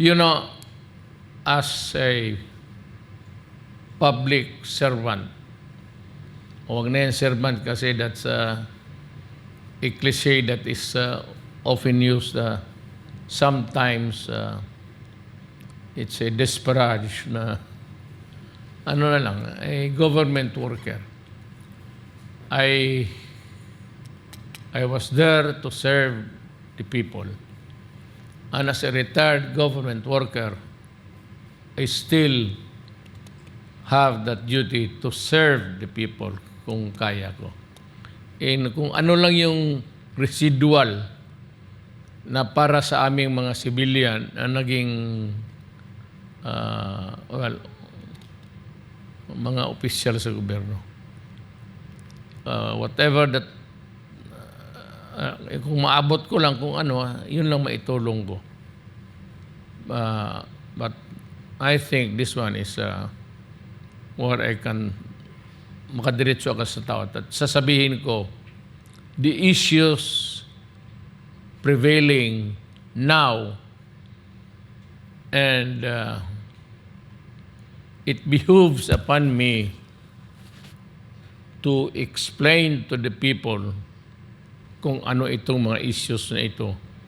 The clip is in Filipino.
You know, as a public servant, huwag na yung servant kasi that's a cliche that is often used. Sometimes it's a disparage na ano na lang, a government worker. I was there to serve the people. And as a retired government worker, I still have that duty to serve the people kung kaya ko. And kung ano lang yung residual na para sa aming mga civilian na naging mga opisyal sa gobyerno. Whatever that kung maabot ko lang kung ano, yun lang maitulong ko. But I think this one is where I can makadiretso ako sa tao at sasabihin ko the issues prevailing now, and it behooves upon me to explain to the people kung ano itong mga issues na ito